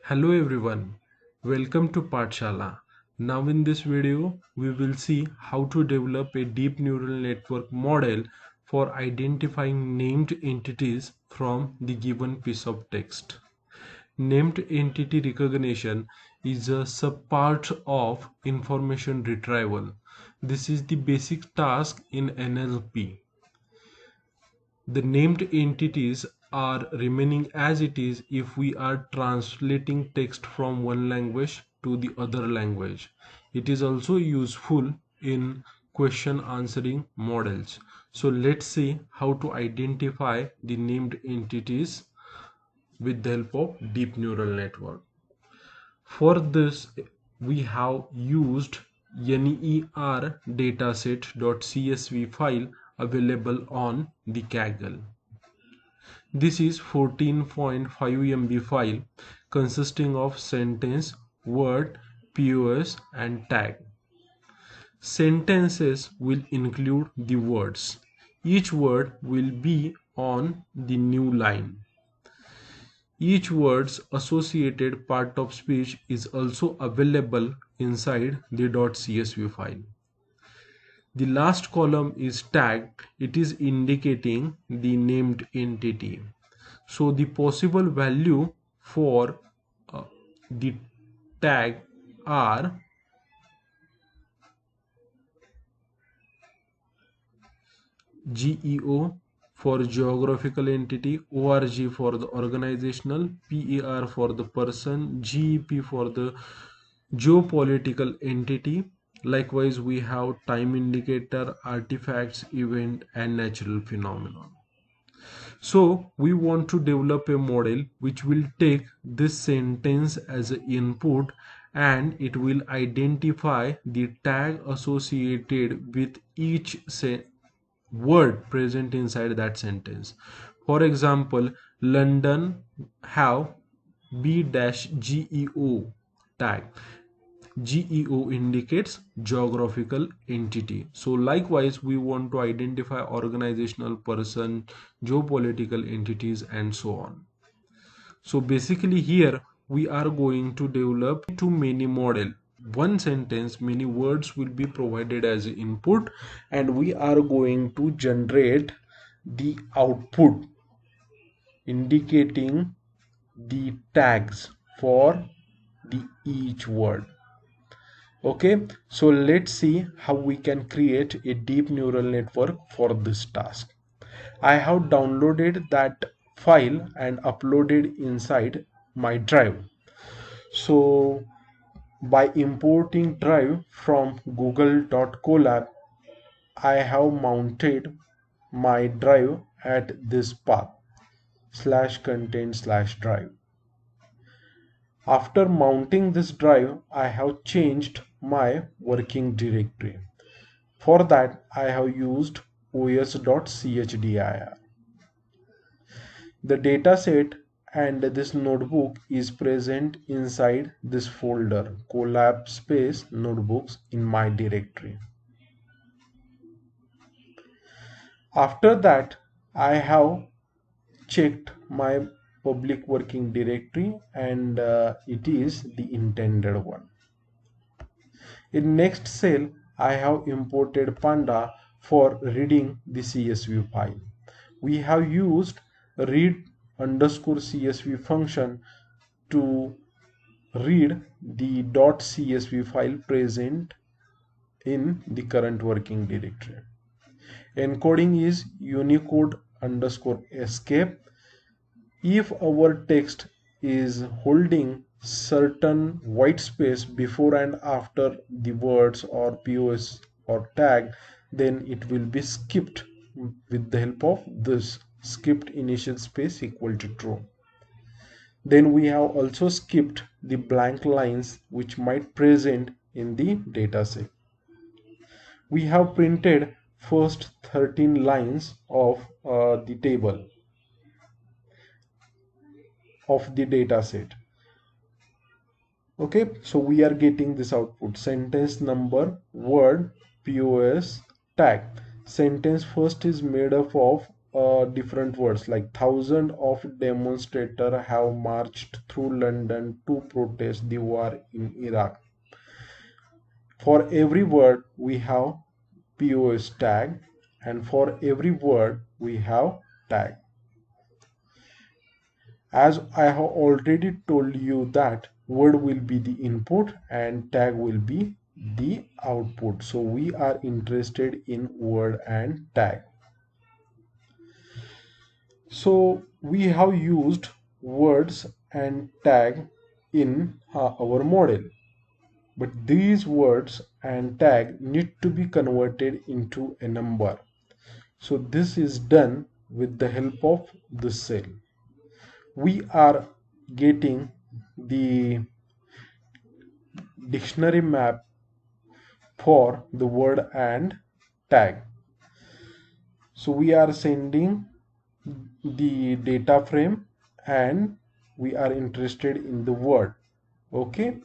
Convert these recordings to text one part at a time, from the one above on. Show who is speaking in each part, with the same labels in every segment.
Speaker 1: Hello everyone, welcome to Pathshala. Now in this video, we will see how to develop a deep neural network model for identifying named entities from the given piece of text. Named entity recognition is a subpart of information retrieval. This is the basic task in NLP. The named entities are remaining as it is if we are translating text from one language to the other language. It is also useful in question answering models. So let's see how to identify the named entities with the help of deep neural network. For this, we have used NER dataset.csv file available on the Kaggle. This is 14.5 MB file consisting of sentence, word, POS and tag. Sentences will include the words. Each word will be on the new line. Each word's associated part of speech is also available inside the .csv file. The last column is tag. It is indicating the named entity. So the possible value for the tag are GEO for geographical entity, ORG for the organizational, PER for the person, GEP for the geopolitical entity. Likewise, we have time indicator, artifacts, event and natural phenomenon. So we want to develop a model which will take this sentence as an input and it will identify the tag associated with each word present inside that sentence. For example, London have B-GEO tag. GEO indicates geographical entity. So likewise, we want to identify organizational, person, geopolitical entities and so on. So basically here we are going to develop two many model. One sentence, many words will be provided as input and we are going to generate the output indicating the tags for the each word. Okay, so let's see how we can create a deep neural network for this task. I have downloaded that file and uploaded inside my drive. So by importing drive from google.colab, I have mounted my drive at this path /content/drive. After mounting this drive, I have changed my working directory. For that, I have used os.chdir. The dataset and this notebook is present inside this folder collab space notebooks in my directory. After that, I have checked my public working directory and it is the intended one. In next cell, I have imported Panda for reading the CSV file. We have used read_CSV function to read the .csv file present in the current working directory. Encoding is Unicode_escape. If our text is holding certain white space before and after the words or POS or tag, then it will be skipped with the help of this skipped initial space equal to true. Then we have also skipped the blank lines which might present in the dataset. We have printed first 13 lines of the table of the dataset. Okay, so we are getting this output: sentence number, word, POS, tag. Sentence first is made up of different words like thousands of demonstrators have marched through London to protest the war in Iraq. For every word we have POS tag, and for every word we have tag. As I have already told you that word will be the input and tag will be the output. So we are interested in word and tag. So we have used words and tag in our model. But these words and tag need to be converted into a number. So this is done with the help of the cell. We are getting the dictionary map for the word and tag. So we are sending the data frame and we are interested in the word. Okay,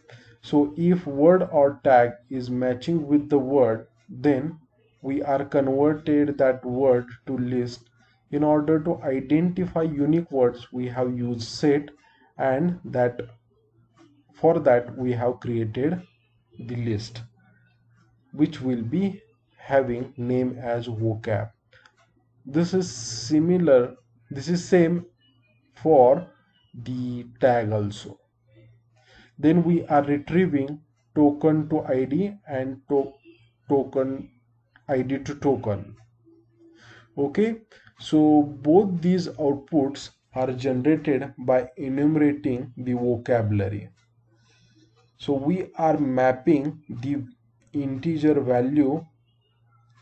Speaker 1: so if word or tag is matching with the word, then we are converted that word to list. In order to identify unique words, we have used set, and that for that we have created the list, which will be having name as vocab. This is similar, this is same for the tag also. Then we are retrieving token to ID and token ID to token. Okay, so both these outputs are generated by enumerating the vocabulary. So we are mapping the integer value,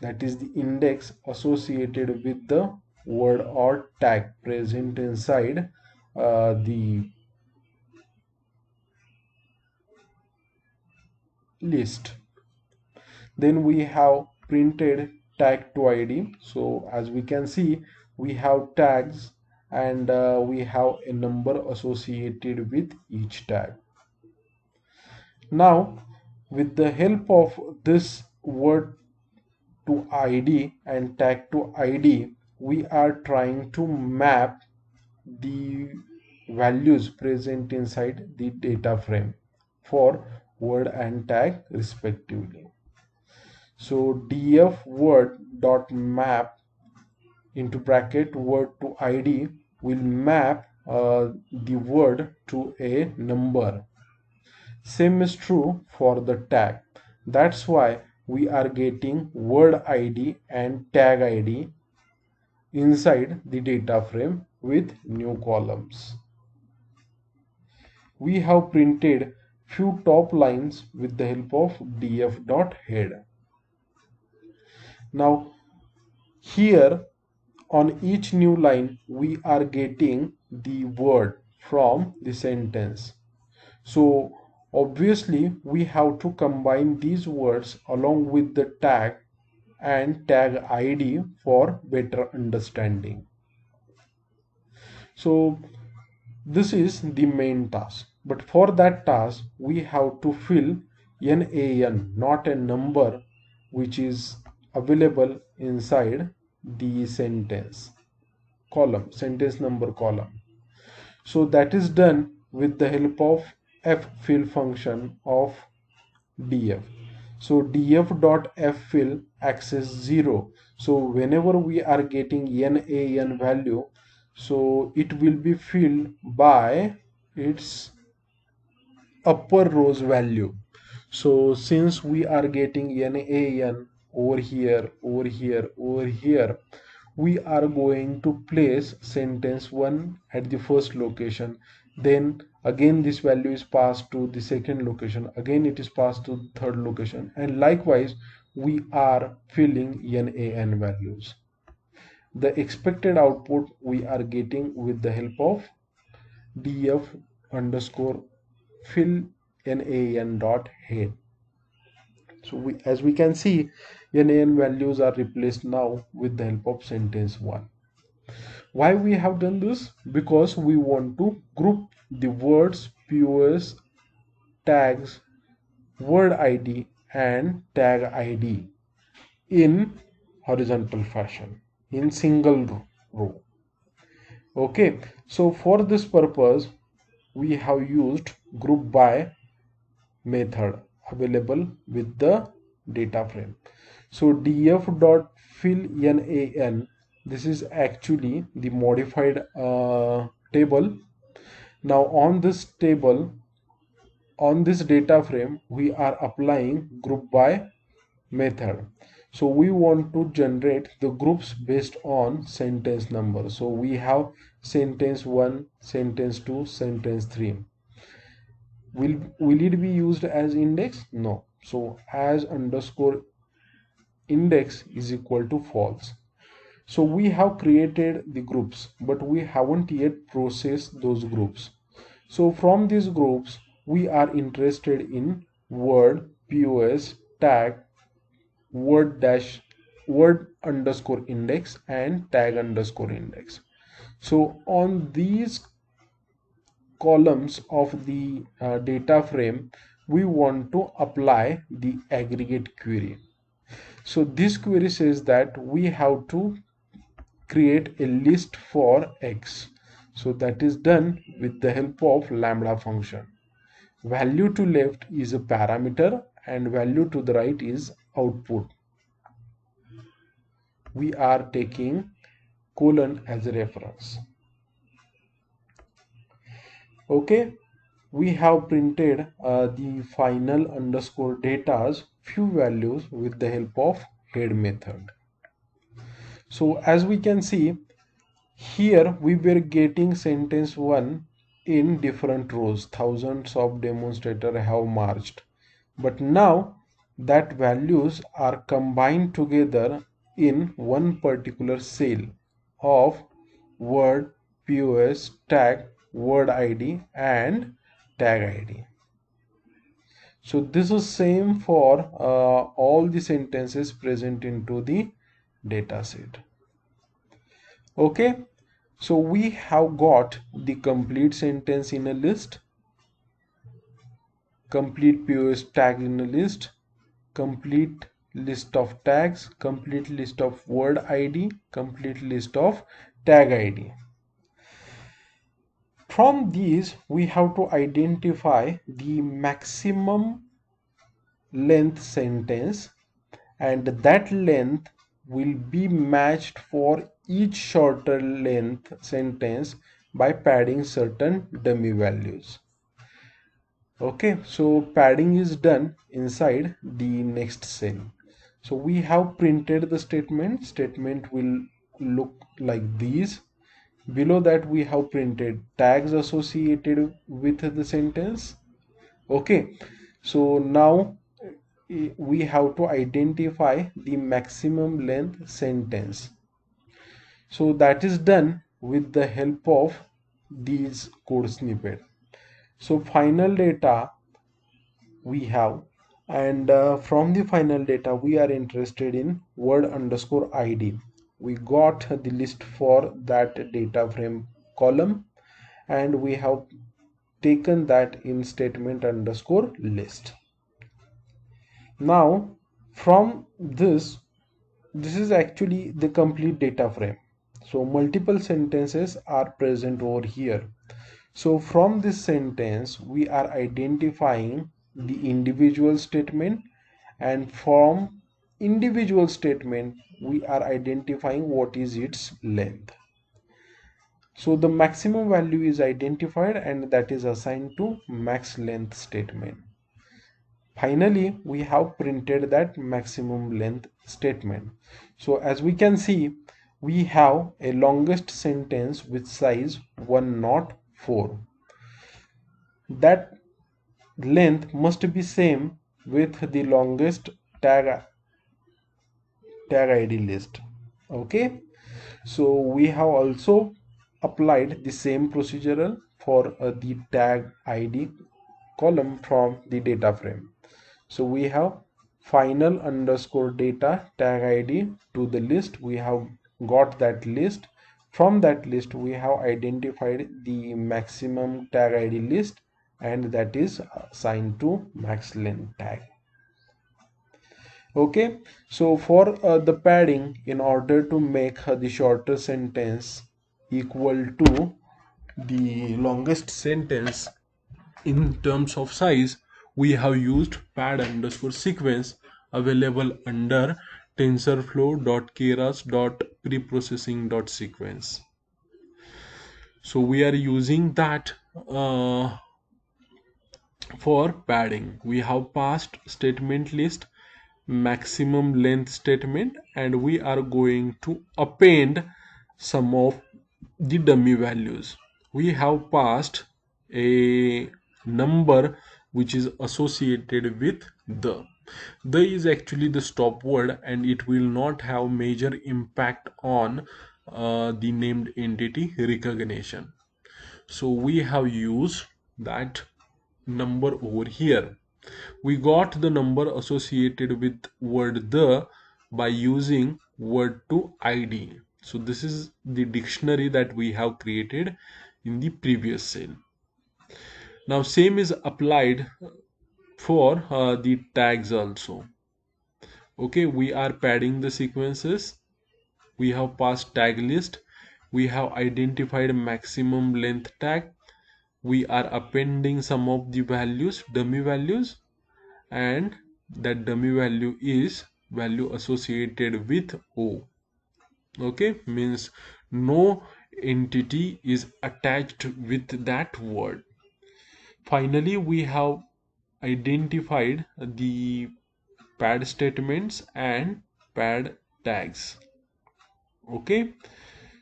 Speaker 1: that is the index associated with the word or tag present inside the list. Then we have printed tag to ID. So as we can see, we have tags and we have a number associated with each tag. Now with the help of this word to ID and tag to ID, we are trying to map the values present inside the data frame for word and tag respectively. So df word dot map into bracket word to ID will map the word to a number. Same is true for the tag. That's why we are getting word ID and tag ID inside the data frame with new columns. We have printed few top lines with the help of df.head. Now here on each new line we are getting the word from the sentence. So obviously we have to combine these words along with the tag and tag ID for better understanding. So this is the main task, but for that task we have to fill NaN, not a number which is available inside the sentence column, sentence number column. So that is done with the help of ffill function of df. So df.ffill access 0. So whenever we are getting NaN value, so it will be filled by its upper rows value. So since we are getting NaN over here, over here, over here, we are going to place sentence 1 at the first location. Then again this value is passed to the second location. Again it is passed to the third location. And likewise we are filling NaN values. The expected output we are getting with the help of df underscore fill NaN dot head. So as we can see, NaN values are replaced now with the help of sentence 1. Why we have done this? Because we want to group the words, POS, tags, word ID and tag ID in horizontal fashion in single row. row. Okay, so for this purpose we have used group by method available with the data frame. So df.fill nan, this is actually the modified table. Now on this table, on this data frame, we are applying group by method. So we want to generate the groups based on sentence number. So we have sentence 1, sentence 2, sentence 3. Will it be used as index? No. So as underscore index is equal to false. So we have created the groups, but we haven't yet processed those groups. So from these groups, we are interested in word, POS, tag, word underscore index and tag underscore index. So on these columns of the data frame, we want to apply the aggregate query. So this query says that we have to create a list for x. So that is done with the help of lambda function. Value to left is a parameter and value to the right is output. We are taking colon as a reference. Okay, we have printed the final underscore data's few values with the help of head method. So as we can see, here we were getting sentence 1 in different rows. Thousands of demonstrators have marched. But now that values are combined together in one particular cell of word, POS, tag, word ID and tag ID. So this is same for all the sentences present into the data set. Okay, so we have got the complete sentence in a list, complete POS tag in a list, complete list of tags, complete list of word ID, complete list of tag ID. From these, we have to identify the maximum length sentence, and that length will be matched for each shorter length sentence by padding certain dummy values. Okay, so padding is done inside the next cell. So we have printed the statement will look like these. Below that we have printed tags associated with the sentence. Okay, so now we have to identify the maximum length sentence. So that is done with the help of these code snippet. So final data we have, and from the final data we are interested in word underscore ID. We got the list for that data frame column and we have taken that in statement underscore list. Now from this is actually the complete data frame. So multiple sentences are present over here. So from this sentence we are identifying the individual statement, and from individual statement we are identifying what is its length. So the maximum value is identified and that is assigned to max length statement. Finally, we have printed that maximum length statement. So as we can see, we have a longest sentence with size 104. That length must be same with the longest tag ID list. Okay, so we have also applied the same procedural for the tag ID column from the data frame. So we have final underscore data tag ID to the list. We have got that list. From that list we have identified the maximum tag ID list and that is assigned to max length tag. Okay, so for the padding, in order to make the shorter sentence equal to the longest sentence in terms of size, we have used pad underscore sequence available under tensorflow.keras.preprocessing.sequence. So we are using that for padding. We have passed statement list, maximum length statement, and we are going to append some of the dummy values. We have passed a number which is associated with the is actually the stop word, and it will not have major impact on the named entity recognition. So we have used that number over here. We got the number associated with word the by using word to id. So this is the dictionary that we have created in the previous cell. Now same is applied for the tags also. Okay, we are padding the sequences. We have passed tag list. We have identified maximum length tag. We are appending some of the values, dummy values, and that dummy value is value associated with O. Okay, means no entity is attached with that word. Finally, we have identified the pad statements and pad tags. Okay,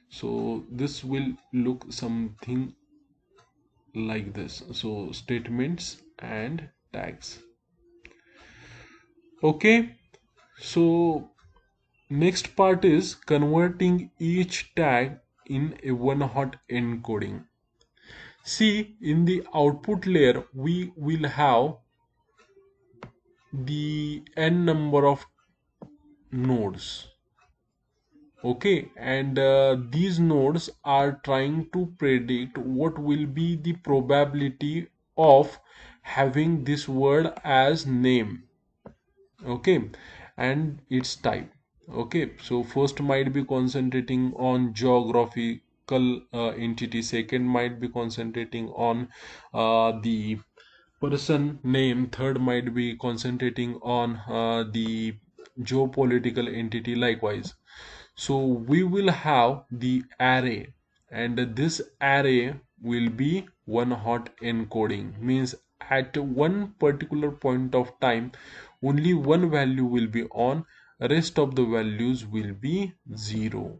Speaker 1: so this will look something like this. So statements and tags. Okay, so next part is converting each tag in a one hot encoding. See, in the output layer we will have the n number of nodes. Okay, and these nodes are trying to predict what will be the probability of having this word as name. Okay, and its type. Okay, so first might be concentrating on geographical entity, second might be concentrating on the person name, third might be concentrating on the geopolitical entity likewise. So we will have the array, and this array will be one hot encoding, means at one particular point of time only one value will be on, rest of the values will be zero.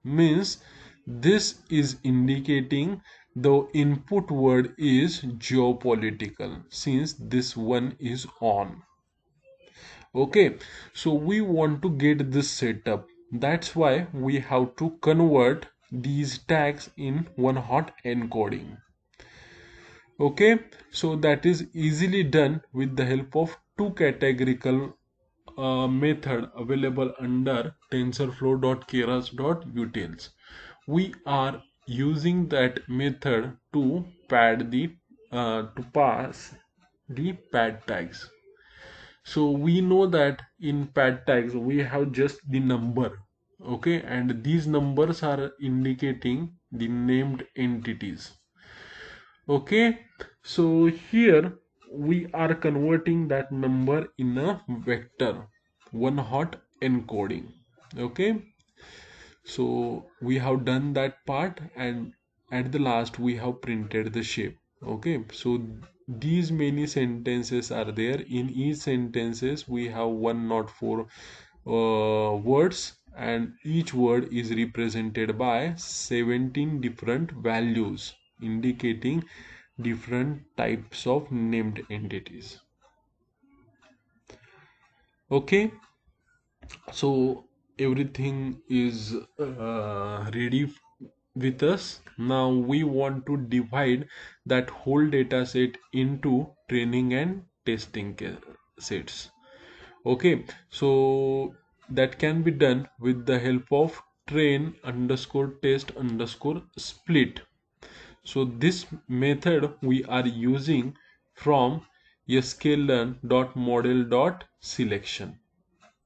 Speaker 1: Means this is indicating the input word is geopolitical since this one is on. Okay, so we want to get this setup. That's why we have to convert these tags in one hot encoding. Okay, so that is easily done with the help of two categorical method available under tensorflow.keras.utils. We are using that method to pass the pad tags. So we know that in pad tags we have just the number. Okay, and these numbers are indicating the named entities. Okay, so here we are converting that number in a vector, one hot encoding. Okay, so we have done that part, and at the last we have printed the shape. Okay, so these many sentences are there. In each sentences we have 104 words, and each word is represented by 17 different values indicating different types of named entities. Okay, so everything is ready with us. Now we want to divide that whole data set into training and testing sets. Okay, so that can be done with the help of train underscore test underscore split. So this method we are using from sklearn.model.selection.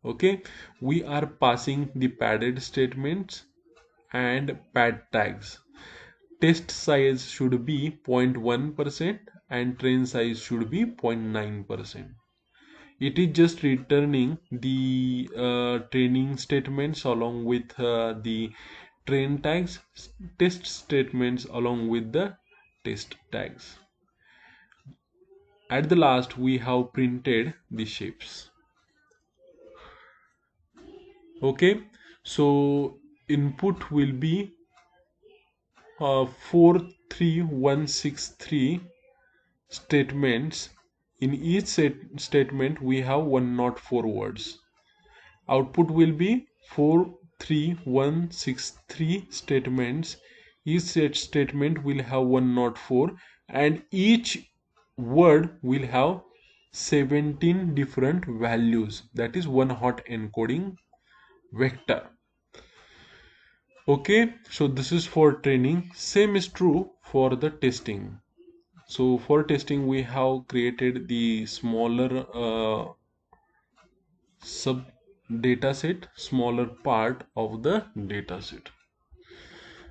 Speaker 1: Okay, we are passing the padded statements and pad tags. Test size should be 0.1% and train size should be 0.9%. It is just returning the training statements along with the train tags, test statements along with the test tags. At the last, we have printed the shapes. Okay, so input will be 43163 statements. In each statement, we have 104 words. Output will be 43163 statements. Each statement will have 104 and each word will have 17 different values. That is one hot encoding vector. Okay, so this is for training. Same is true for the testing. So for testing, we have created the smaller sub dataset, smaller part of the dataset.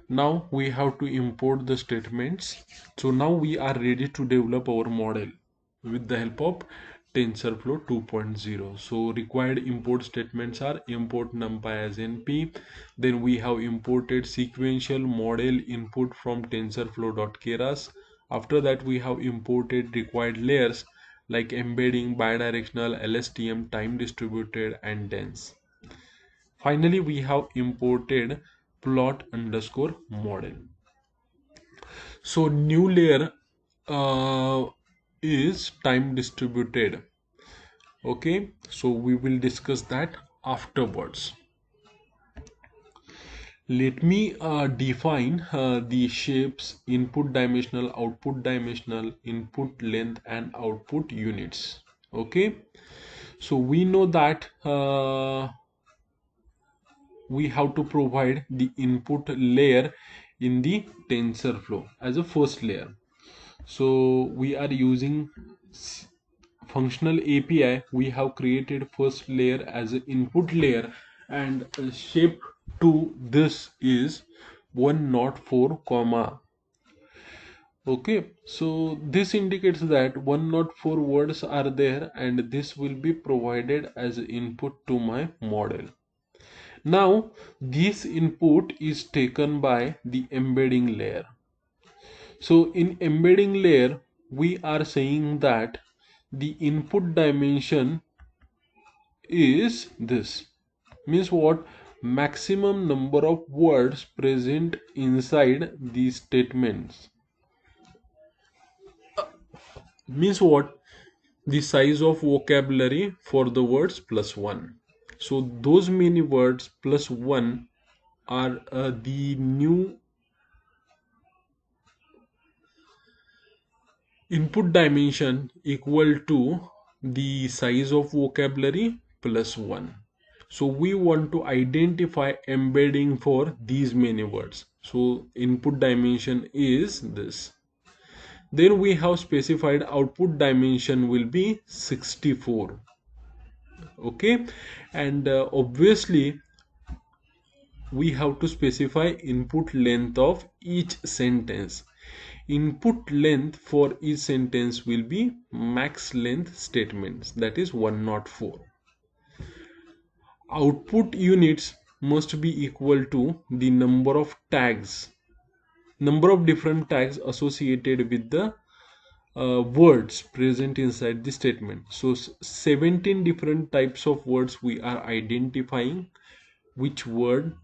Speaker 1: Now we have to import the statements. So now we are ready to develop our model with the help of TensorFlow 2.0. So required import statements are import numpy as np. Then we have imported sequential model input from tensorflow.keras. After that we have imported required layers like embedding, bidirectional, LSTM, time distributed and dense. Finally, we have imported plot underscore model. So new layer is time distributed. Okay, so we will discuss that afterwards. Let me define the shapes: input dimensional, output dimensional, input length and output units. Okay, so we know that we have to provide the input layer in the TensorFlow as a first layer. So we are using functional API. We have created first layer as an input layer and shape to this is 104 comma. Okay, so this indicates that 104 words are there and this will be provided as input to my model. Now this input is taken by the embedding layer. So in embedding layer we are saying that the input dimension is this. Means what? Maximum number of words present inside these statements. Means what? The size of vocabulary for the words plus 1. So those many words plus 1 are the new input dimension equal to the size of vocabulary plus 1. So we want to identify embedding for these many words. So input dimension is this. Then we have specified output dimension will be 64. Okay, and obviously we have to specify input length of each sentence. Input length for each sentence will be max length statements, that is 104. Output units must be equal to the number of tags, number of different tags associated with the words present inside the statement. So 17 different types of words we are identifying which word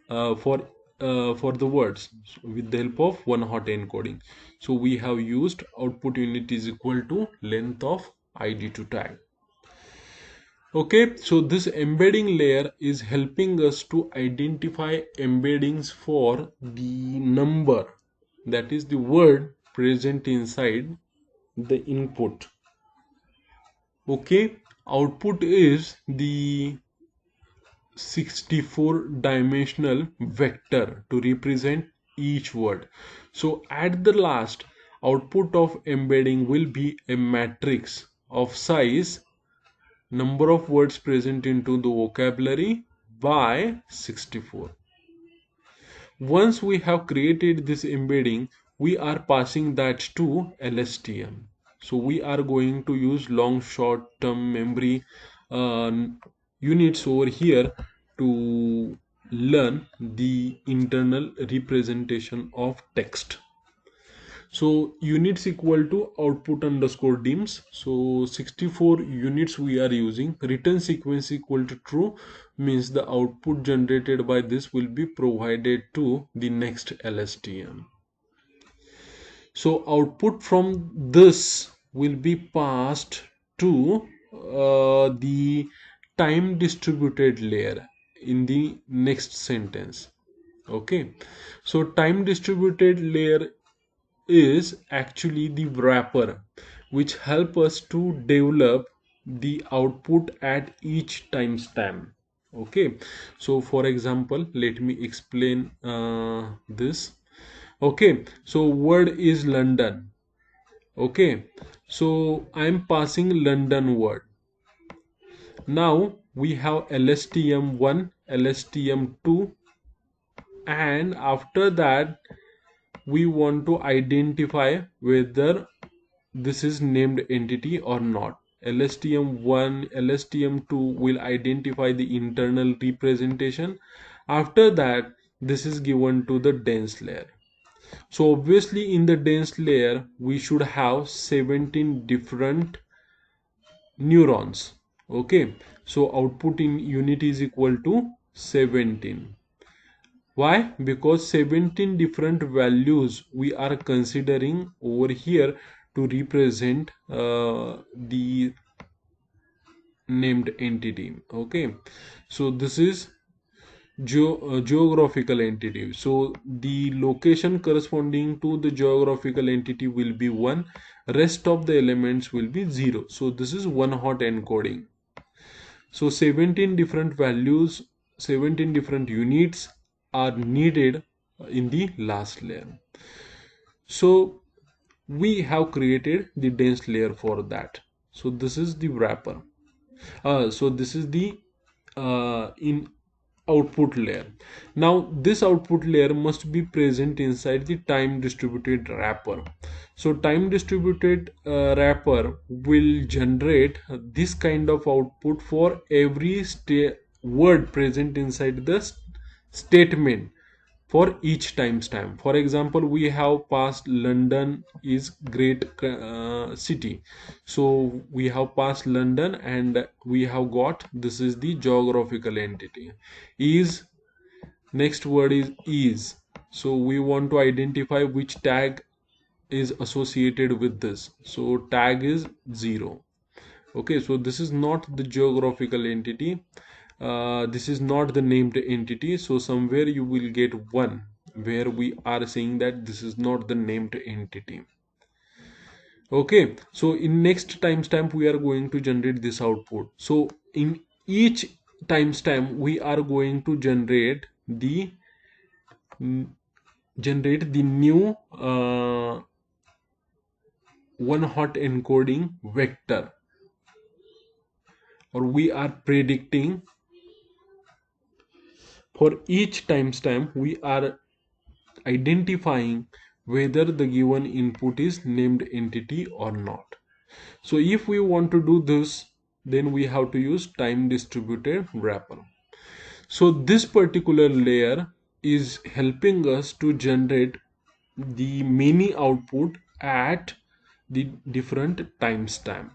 Speaker 1: for the words with the help of one hot encoding. So we have used output unit is equal to length of id2 tag. Okay, so this embedding layer is helping us to identify embeddings for the number, that is the word present inside the input. Okay, output is the 64 dimensional vector to represent each word. So at the last, output of embedding will be a matrix of size number of words present into the vocabulary by 64. Once we have created this embedding, we are passing that to LSTM. So we are going to use long short term memory uh, units over here to learn the internal representation of text. So units equal to output underscore dims. So 64 units we are using. Return sequence equal to true means the output generated by this will be provided to the next LSTM. So output from this will be passed to the time distributed layer in the next sentence. Okay, so time distributed layer is actually the wrapper which help us to develop the output at each timestamp. Okay, so for example, let me explain this. Okay, so word is London. Okay, so I'm passing London word. Now we have LSTM1, LSTM2, and after that we want to identify whether this is named entity or not. LSTM1, LSTM2 will identify the internal representation. After that, this is given to the dense layer. So obviously in the dense layer, we should have 17 different neurons. Okay, so output in unit is equal to 17. Why? Because 17 different values we are considering over here to represent the named entity. Okay, so this is geographical entity. So the location corresponding to the geographical entity will be 1, rest of the elements will be 0. So this is one hot encoding. So 17 different values, 17 different units are needed in the last layer. So we have created the dense layer for that. So this is the wrapper. So this is the in output layer. Now this output layer must be present inside the time distributed wrapper. So time distributed wrapper will generate this kind of output for every word present inside the statement for each timestamp. For example, we have passed London is great city. So we have passed London and we have got this is the geographical entity. Is next word is. So we want to identify which tag is associated with this. So tag is 0. Okay, so this is not the geographical entity. This is not the named entity, so somewhere you will get 1 where we are saying that this is not the named entity. Okay, so in next timestamp we are going to generate this output. So in each timestamp we are going to generate the new one hot encoding vector, or we are predicting for each timestamp we are identifying whether the given input is named entity or not. So if we want to do this, then we have to use time distributed wrapper. So this particular layer is helping us to generate the many output at the different timestamp.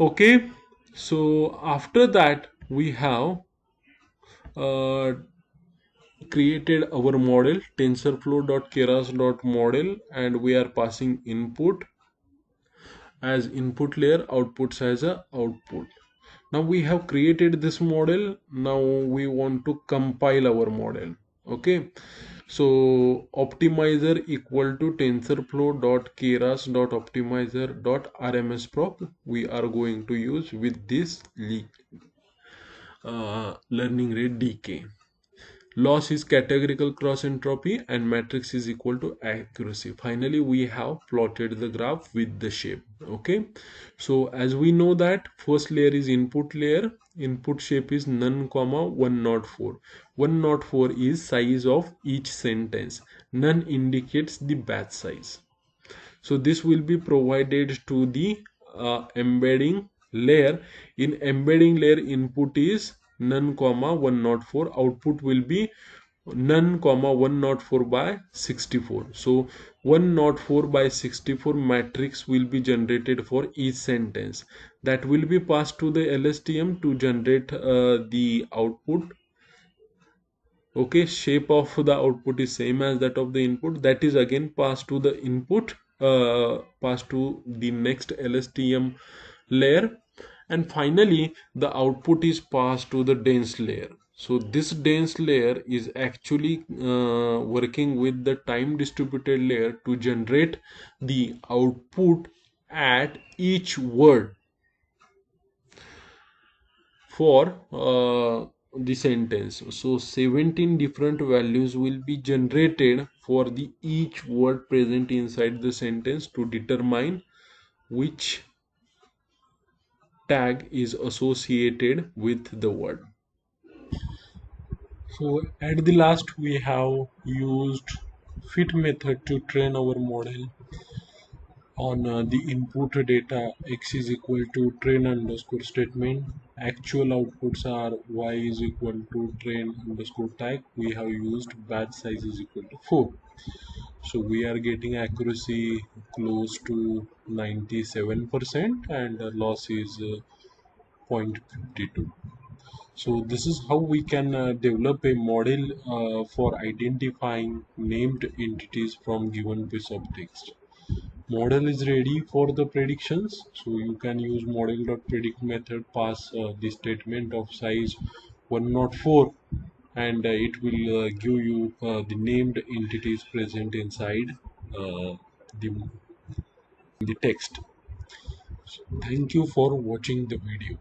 Speaker 1: Okay, so after that we have created our model tensorflow.keras.model, and we are passing input as input layer, outputs as a output. Now we have created this model. Now we want to compile our model. Okay, so optimizer equal to tensorflow.keras.optimizer.rmsproc we are going to use with this learning rate decay. loss is categorical cross entropy, and matrix is equal to accuracy. Finally, we have plotted the graph with the shape. Okay, so as we know that first layer is input layer. Input shape is none comma 104. 104 is size of each sentence. None indicates the batch size. So this will be provided to the embedding layer. In embedding layer, input is none comma 104. Output will be none comma 104 by 64. So 104 by 64 matrix will be generated for each sentence. That will be passed to the LSTM to generate the output. Okay, shape of the output is same as that of the input. That is again passed to the input, passed to the next LSTM layer, and finally the output is passed to the dense layer. So this dense layer is actually working with the time distributed layer to generate the output at each word for the sentence. So 17 different values will be generated for the each word present inside the sentence to determine which tag is associated with the word. So at the last we have used fit method to train our model on the input data. X is equal to train underscore statement. Actual outputs are y is equal to train underscore tag. We have used batch size is equal to 4. So we are getting accuracy close to 97% and loss is 0.52. So this is how we can develop a model for identifying named entities from given piece of text. Model is ready for the predictions, so you can use model.predict method, pass the statement of size 104, and it will give you the named entities present inside the, the text. So thank you for watching the video.